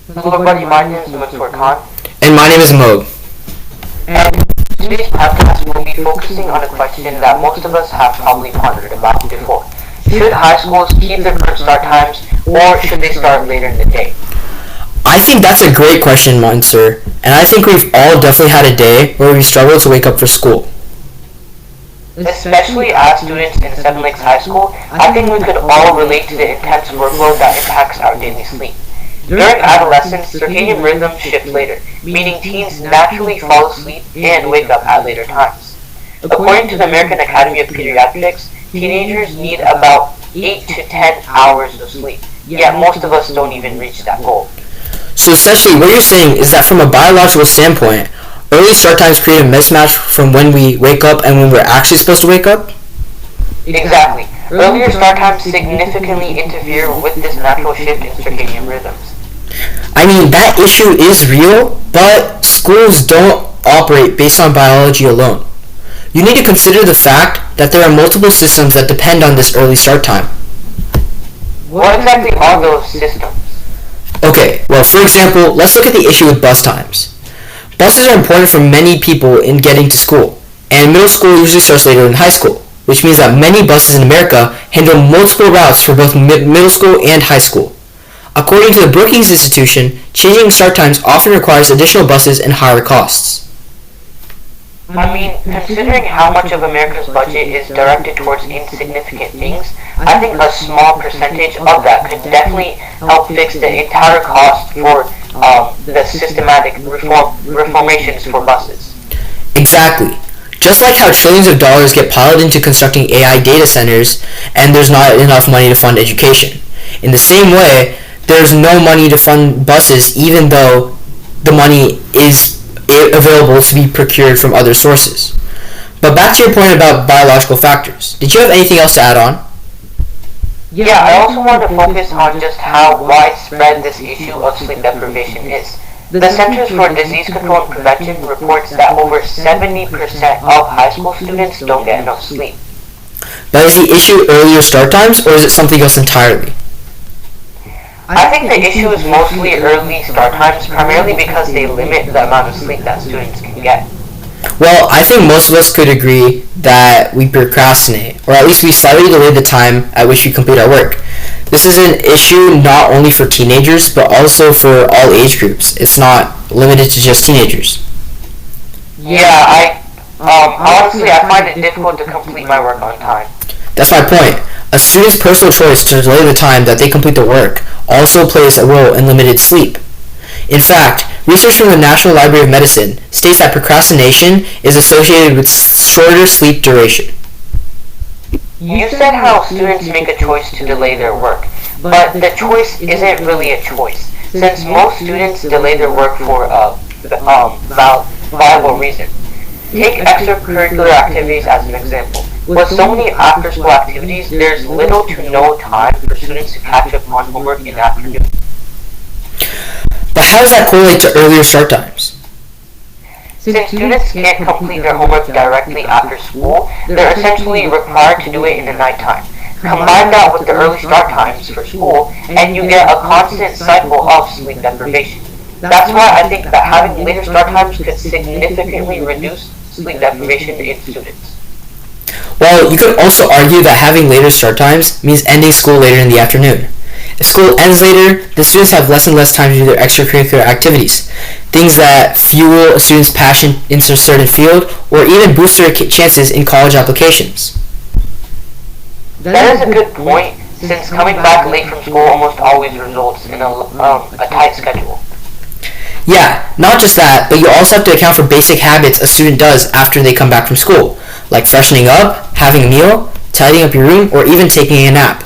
Hello everybody, my name is Mansur. And my name is Amogh. And today's podcast will be focusing on a question that most of us have probably pondered about before. Should high schools keep their current start times, or should they start later in the day? I think that's a great question, Mansur. And I think we've all definitely had a day where we struggled to wake up for school. Especially as students in Seven Lakes High School, I think we could all relate to the intense workload that impacts our daily sleep. During adolescence, circadian rhythms shift later, meaning teens naturally fall asleep and wake up at later times. According to the American Academy of Pediatrics, teenagers need about 8 to 10 hours of sleep, yet most of us don't even reach that goal. So essentially what you're saying is that from a biological standpoint, early start times create a mismatch from when we wake up and when we're actually supposed to wake up? Exactly. Earlier start times significantly interfere with this natural shift in circadian rhythms. I mean, that issue is real, but schools don't operate based on biology alone. You need to consider the fact that there are multiple systems that depend on this early start time. What exactly are those systems? Okay, well, for example, let's look at the issue with bus times. Buses are important for many people in getting to school, and middle school usually starts later than high school, which means that many buses in America handle multiple routes for both middle school and high school. According to the Brookings Institution, changing start times often requires additional buses and higher costs. I mean, considering how much of America's budget is directed towards insignificant things, I think a small percentage of that could definitely help fix the entire cost for the systematic reformations for buses. Exactly. Just like how trillions of dollars get piled into constructing AI data centers and there's not enough money to fund education. In the same way, there's no money to fund buses even though the money is available to be procured from other sources. But back to your point about biological factors. Did you have anything else to add on? Yeah, I also want to focus on just how widespread this issue of sleep deprivation is. The Centers for Disease Control and Prevention reports that over 70% of high school students don't get enough sleep. But is the issue earlier start times, or is it something else entirely? I think the issue is mostly early start times, primarily because they limit the amount of sleep that students can get. Well, I think most of us could agree that we procrastinate, or at least we slightly delay the time at which we complete our work. This is an issue not only for teenagers, but also for all age groups. It's not limited to just teenagers. Yeah, honestly, I find it difficult to complete my work on time. That's my point. A student's personal choice to delay the time that they complete the work also plays a role in limited sleep. In fact, research from the National Library of Medicine states that procrastination is associated with shorter sleep duration. You said how students make a choice to delay their work, but the choice isn't really a choice, since most students delay their work for a viable reason. Take extracurricular activities as an example. With so many after-school activities, there's little to no time for students to catch up on homework in the afternoon. But how does that correlate to earlier start times? Since students can't complete their homework directly after school, they're essentially required to do it in the nighttime. Combine that with the early start times for school, and you get a constant cycle of sleep deprivation. That's why I think that having later start times could significantly reduce sleep deprivation in students. Well, you could also argue that having later start times means ending school later in the afternoon. If school ends later, the students have less and less time to do their extracurricular activities, things that fuel a student's passion in a certain field or even boost their chances in college applications. That is a good point, since coming back late from school almost always results in a tight schedule. Yeah, not just that, but you also have to account for basic habits a student does after they come back from school, like freshening up, having a meal, tidying up your room, or even taking a nap.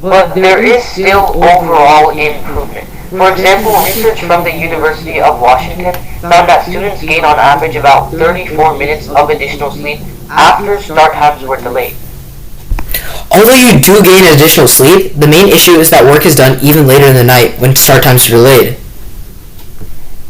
But there is still overall improvement. For example, research from the University of Washington found that students gain on average about 34 minutes of additional sleep after start times were delayed. Although you do gain additional sleep, the main issue is that work is done even later in the night when start times are delayed.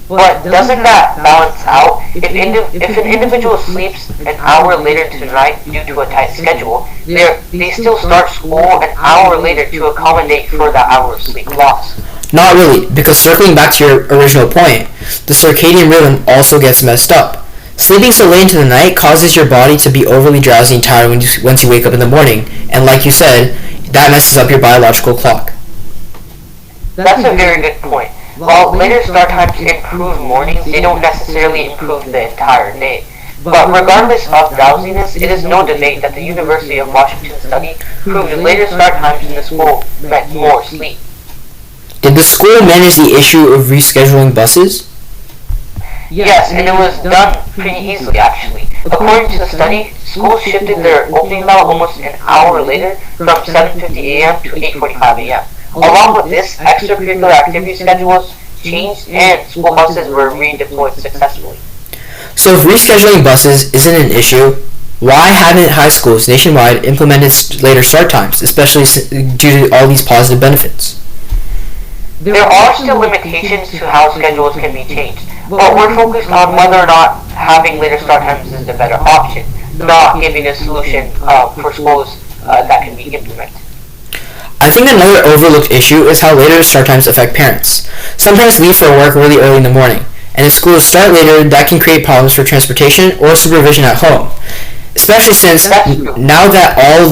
But doesn't that balance out? If an individual sleeps an hour later tonight due to a tight schedule, they still start school an hour later to accommodate for that hour of sleep loss. Not really, because circling back to your original point, the circadian rhythm also gets messed up. Sleeping so late into the night causes your body to be overly drowsy and tired once you wake up in the morning, and like you said, that messes up your biological clock. That's a very good point. While later start times improve mornings, they don't necessarily improve the entire day. But regardless of drowsiness, it is no debate that the University of Washington study proved later start times in the school meant more sleep. Did the school manage the issue of rescheduling buses? Yes, and it was done pretty easily actually. According to the study, schools shifted their opening bell almost an hour later from 7:50 a.m. to 8:45 a.m. Along with this, extracurricular activity schedules changed and school buses were redeployed successfully. So if rescheduling buses isn't an issue, why haven't high schools nationwide implemented later start times, especially due to all these positive benefits? There are still limitations to how schedules can be changed, but we're focused on whether or not having later start times is the better option, not giving a solution for schools that can be implemented. I think another overlooked issue is how later start times affect parents. Some parents leave for work really early in the morning, and if schools start later, that can create problems for transportation or supervision at home. Especially since now that all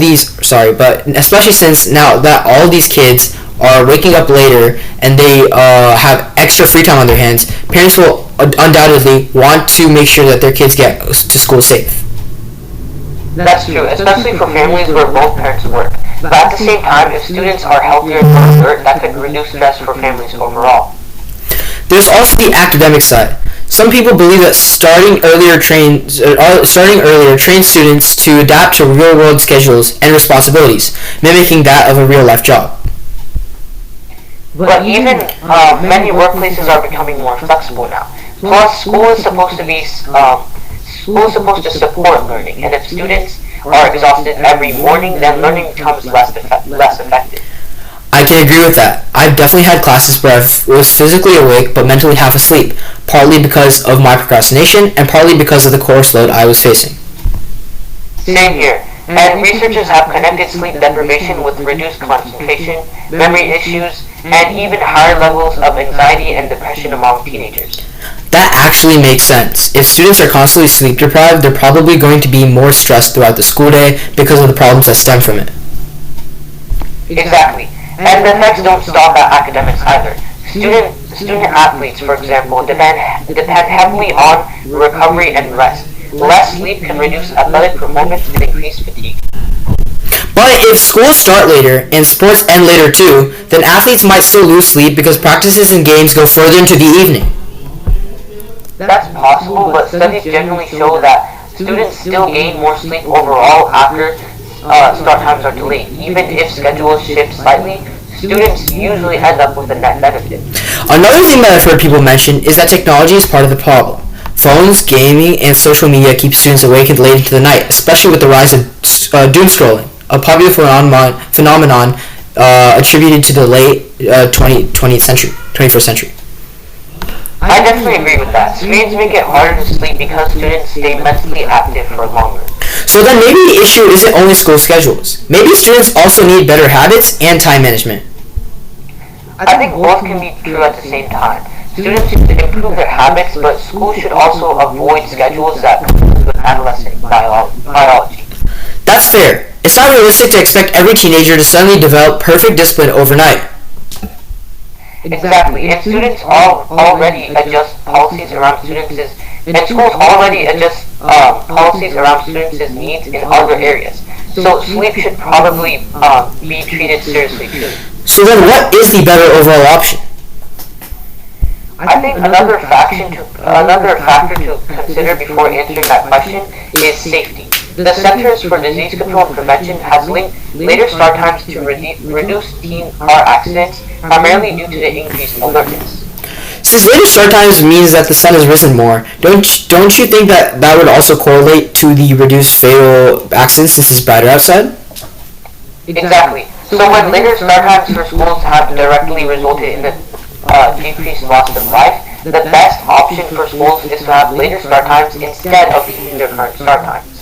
these kids are waking up later and they have extra free time on their hands, parents will undoubtedly want to make sure that their kids get to school safe. That's true, especially for families where both parents work. But at the same time, if students are healthier and more alert, that could reduce stress for families overall. There's also the academic side. Some people believe that starting earlier trains students to adapt to real-world schedules and responsibilities, mimicking that of a real-life job. But even many workplaces are becoming more flexible now. Plus, school is supposed to support learning, and if students are exhausted every morning, then learning becomes less effective. I can agree with that. I've definitely had classes where I was physically awake but mentally half asleep, partly because of my procrastination and partly because of the course load I was facing. Same here. And researchers have connected sleep deprivation with reduced concentration, memory issues, and even higher levels of anxiety and depression among teenagers. That actually makes sense. If students are constantly sleep deprived, they're probably going to be more stressed throughout the school day because of the problems that stem from it. Exactly. And the effects don't stop at academics either. Student athletes, for example, depend heavily on recovery and rest. Less sleep can reduce athletic performance and increase fatigue. But if schools start later and sports end later too, then athletes might still lose sleep because practices and games go further into the evening. That's possible, but studies generally show that students still gain more sleep overall after start times are delayed. Even if schedules shift slightly, students usually end up with a net benefit. Another thing that I've heard people mention is that technology is part of the problem. Phones, gaming, and social media keep students awake late into the night, especially with the rise of doom scrolling, a popular phenomenon attributed to the late 21st century. I definitely agree with that. Screens make it harder to sleep because students stay mentally active for longer. So then maybe the issue isn't only school schedules. Maybe students also need better habits and time management. I think both can be true at the same time. Students should improve their habits, but schools should also avoid schedules that conflict with adolescent biology. That's fair. It's not realistic to expect every teenager to suddenly develop perfect discipline overnight. Exactly, and students already adjust policies around students' and schools already adjust policies around students' needs in other areas. So sleep should probably be treated seriously too. So then what is the better overall option? I think another factor to consider before answering that question is safety. The Centers for Disease Control and Prevention has linked later start times to reduce teen car accidents, primarily due to the increased alertness. Since later start times means that the sun has risen more, don't you think that would also correlate to the reduced fatal accidents since it's brighter outside? Exactly. So when later start times for schools have directly resulted in the decreased loss of life, the best option for schools is to have later start times instead of keeping their current start times.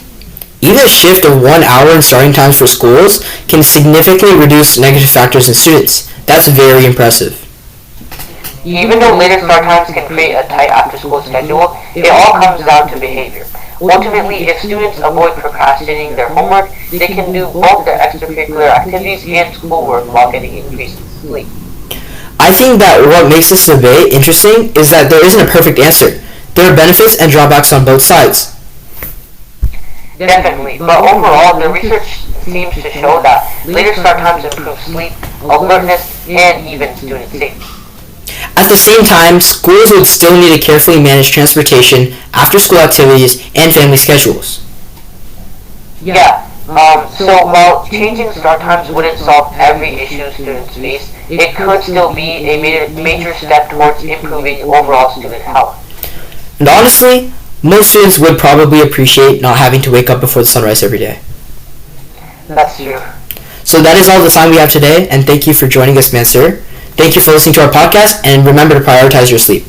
Even a shift of 1 hour in starting times for schools can significantly reduce negative factors in students. That's very impressive. Even though later start times can create a tight after-school schedule, it all comes down to behavior. Ultimately, if students avoid procrastinating their homework, they can do both their extracurricular activities and schoolwork while getting increased sleep. I think that what makes this debate interesting is that there isn't a perfect answer. There are benefits and drawbacks on both sides. Definitely, but overall, the research seems to show that later start times improve sleep, alertness, and even student safety. At the same time, schools would still need to carefully manage transportation, after-school activities, and family schedules. Yeah, so while changing start times wouldn't solve every issue students face, it could still be a major step towards improving overall student health. And honestly, most students would probably appreciate not having to wake up before the sunrise every day. That's true. So that is all the time we have today, and thank you for joining us, Mansur. Thank you for listening to our podcast, and remember to prioritize your sleep.